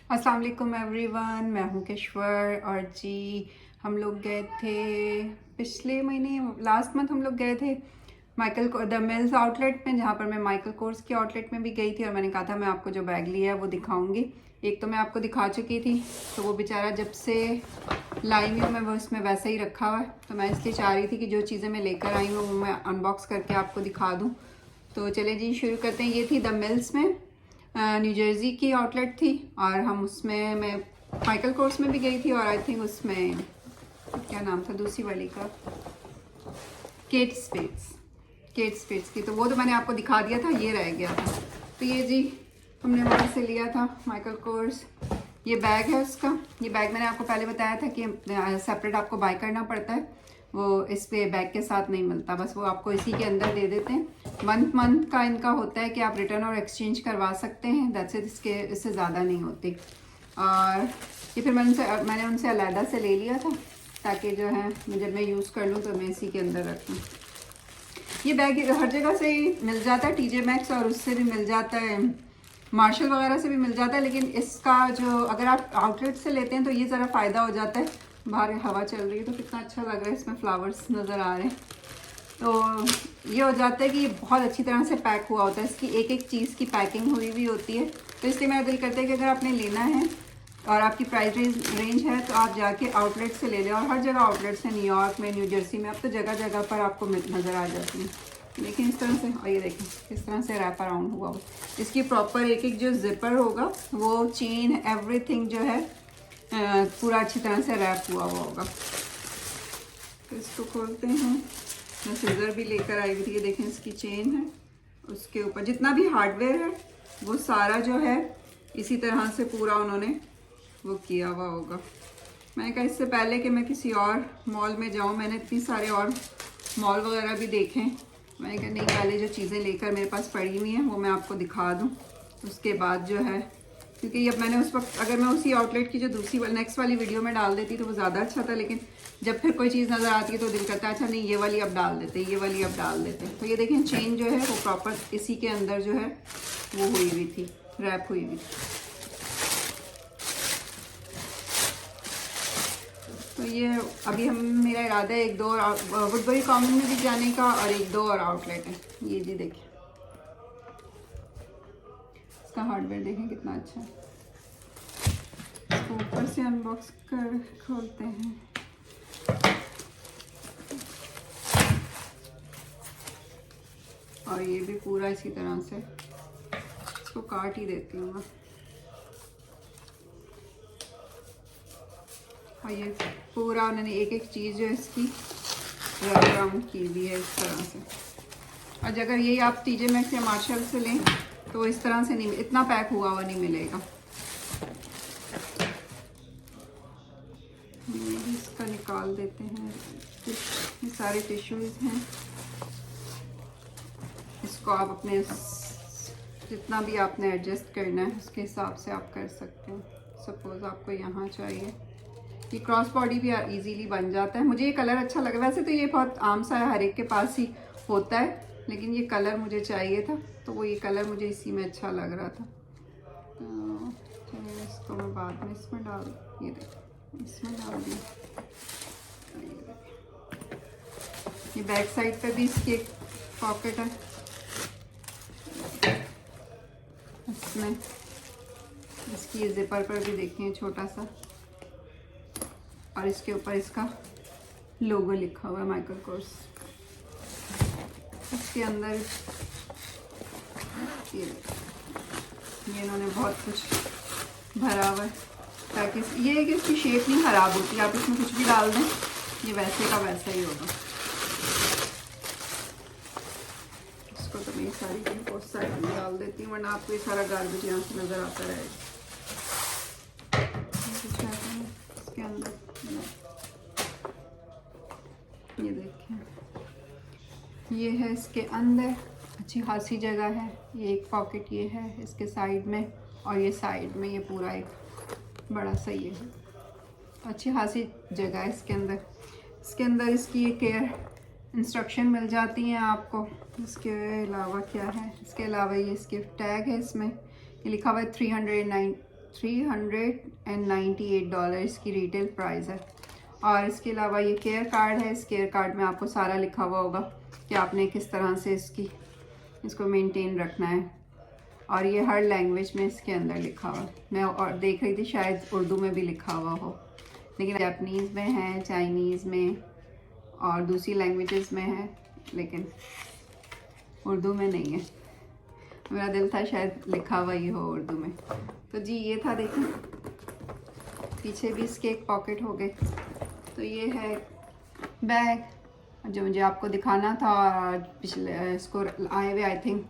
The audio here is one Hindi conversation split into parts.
अस्सलाम वालेकुम एवरीवन, मैं हूँ किश्वर। और जी हम लोग गए थे पिछले महीने, लास्ट मंथ हम लोग गए थे माइकल द मिल्स आउटलेट में, जहाँ पर मैं माइकल कोर्स के आउटलेट में भी गई थी। और मैंने कहा था मैं आपको जो बैग लिया है वो दिखाऊंगी। एक तो मैं आपको दिखा चुकी थी, तो वो बेचारा जब से लाई हुई हूँ मैं वो इसमें वैसे ही रखा हुआ है। तो मैं इसलिए चाह रही थी कि जो चीज़ें मैं लेकर आई हूँ वो मैं अनबॉक्स करके आपको दिखा दूँ। तो चले जी शुरू करते हैं। ये थी द मिल्स में, न्यू जर्सी की आउटलेट थी। और हम उसमें, मैं माइकल कोर्स में भी गई थी, और आई थिंक उसमें क्या नाम था दूसरी वाली का, केट स्पेट्स की। तो वो तो मैंने आपको दिखा दिया था, ये रह गया था। तो ये जी हमने वहाँ से लिया था माइकल कोर्स। ये बैग है उसका। ये बैग मैंने आपको पहले बताया था कि सेपरेट आपको बाय करना पड़ता है, वो इस पे बैग के साथ नहीं मिलता, बस वो आपको इसी के अंदर दे देते हैं। मंथ का इनका होता है कि आप रिटर्न और एक्सचेंज करवा सकते हैं, दैट्स इट। इससे ज़्यादा नहीं होती। और ये फिर मैंने उनसे अलहदा से ले लिया था, ताकि जो है जब मैं यूज़ कर लूँ तो मैं इसी के अंदर रखूँ। ये बैग हर जगह से ही मिल जाता है, टीजे मैक्स और उससे भी मिल जाता है, मार्शल वगैरह से भी मिल जाता है। लेकिन इसका जो, अगर आप आउटलेट से लेते हैं तो ये ज़रा फ़ायदा हो जाता है। बाहर हवा चल रही है तो कितना अच्छा लग रहा है, इसमें फ्लावर्स नज़र आ रहे हैं। तो ये हो जाता है कि ये बहुत अच्छी तरह से पैक हुआ होता है, इसकी एक एक चीज़ की पैकिंग हुई हुई होती है। तो इसलिए मेरा दिल करता है कि अगर आपने लेना है और आपकी प्राइस रेंज है तो आप जाके आउटलेट से ले लें। और हर जगह आउटलेट्स हैं, न्यूयॉर्क में, न्यू जर्सी में, अब तो जगह जगह पर आपको नज़र आ जाती हैं। लेकिन इस तरह से, और ये देखें किस तरह से रैप अराउंड हुआ हो। इसकी प्रॉपर एक एक जो जिपर होगा वो चेन एवरीथिंग जो है पूरा अच्छी तरह से रैप हुआ होगा। तो इसको खोलते हैं। मैं सीजर भी लेकर आई हुई थी। ये देखें इसकी चेन है, उसके ऊपर जितना भी हार्डवेयर है वो सारा जो है इसी तरह से पूरा उन्होंने वो किया हुआ होगा। मैंने कहा इससे पहले कि मैं किसी और मॉल में जाऊं, मैंने इतनी सारे और मॉल वगैरह भी देखे, मैंने कहा नहीं, पहले जो चीज़ें लेकर मेरे पास पड़ी हुई हैं वो मैं आपको दिखा दूं, उसके बाद जो है, क्योंकि अब मैंने उस वक्त, अगर मैं उसी आउटलेट की जो दूसरी नेक्स्ट वाली वीडियो में डाल देती तो वो ज़्यादा अच्छा था। लेकिन जब फिर कोई चीज़ नज़र आती है तो दिल करता है अच्छा नहीं, ये वाली अब डाल देते, ये वाली अब डाल देते। तो ये देखें चेन जो है वो प्रॉपर इसी के अंदर जो है वो हुई हुई थी, रैप हुई हुई। तो ये अभी हम, मेरा इरादा है एक दो और वुडबरी कॉमन में भी जाने का, और एक दो और आउटलेट है। ये जी देखिए इसका हार्डवेयर देखें कितना अच्छा है। इसको ऊपर से अनबॉक्स कर खोलते हैं। और ये भी पूरा इसी तरह से, इसको काट ही देती हूँ मैं। और ये पूरा उन्होंने एक एक चीज़ जो इसकी रब राउंड की हुई है इस तरह से। और अगर यही आप टीजे मैक्स या मार्शल से लें तो इस तरह से नहीं, इतना पैक हुआ हुआ नहीं मिलेगा। ये भी इसका निकाल देते हैं। ये सारे टिश्यूज़ हैं, इसको आप अपने जितना भी आपने एडजस्ट करना है उसके हिसाब से आप कर सकते हैं। सपोज़ आपको यहाँ चाहिए, ये क्रॉस बॉडी भी इजीली बन जाता है। मुझे ये कलर अच्छा लगा, वैसे तो ये बहुत आम सा है, हर एक के पास ही होता है, लेकिन ये कलर मुझे चाहिए था तो वो ये कलर मुझे इसी में अच्छा लग रहा था। चलिए इसको मैं बाद में इसमें डाल, ये देखो इसमें डाल दिया। ये बैक साइड पे भी इसकी एक पॉकेट है, इसमें इसकी जिपर पर भी देखें छोटा सा, और इसके ऊपर इसका लोगो लिखा हुआ है माइकल कोर्स। इसके अंदर ये इन्होंने बहुत कुछ भरा हुआ है, ताकि ये है कि इसकी शेप नहीं ख़राब होती, आप इसमें कुछ भी डाल दें ये वैसे का वैसा ही होगा। इसको तो मैं सारी पोस्ट साइड में डाल देती हूँ, वरना आपको ये सारा गार्बेज यहाँ से नज़र आता रहेगा। इसके अंदर ये देखें, ये है इसके अंदर, अच्छी खासी जगह है। ये एक पॉकेट ये है इसके साइड में, और ये साइड में ये पूरा एक बड़ा सा ये है, अच्छी खासी जगह है इसके अंदर। इसके अंदर इसकी ये केयर इंस्ट्रक्शन मिल जाती हैं आपको। इसके अलावा क्या है, इसके अलावा ये इसके टैग है, इसमें ये लिखा हुआ है $398 इसकी रिटेल प्राइस है। और इसके अलावा ये केयर कार्ड है। इस केयर कार्ड में आपको सारा लिखा हुआ होगा कि आपने किस तरह से इसको मेंटेन रखना है, और ये हर लैंग्वेज में इसके अंदर लिखा हुआ है। मैं और देख रही थी शायद उर्दू में भी लिखा हुआ हो, लेकिन जापानीज़ में है, चाइनीज़ में और दूसरी लैंग्वेजेस में है, लेकिन उर्दू में नहीं है। मेरा दिल था शायद लिखा हुआ ही हो उर्दू में। तो जी ये था, देखें पीछे भी इसके एक पॉकेट हो गए। तो ये है बैग जो मुझे आपको दिखाना था। पिछले इसको आए हुए आई थिंक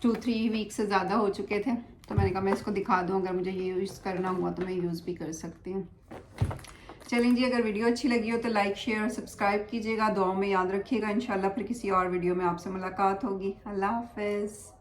2-3 वीक से ज़्यादा हो चुके थे, तो मैंने कहा मैं इसको दिखा दूँ, अगर मुझे ये यूज़ करना हुआ तो मैं यूज़ भी कर सकती हूँ। चलें जी, अगर वीडियो अच्छी लगी हो तो लाइक शेयर और सब्सक्राइब कीजिएगा। दुआओं में याद रखिएगा। इंशाल्लाह फिर किसी और वीडियो में आपसे मुलाकात होगी। अल्लाह हाफ़िज़।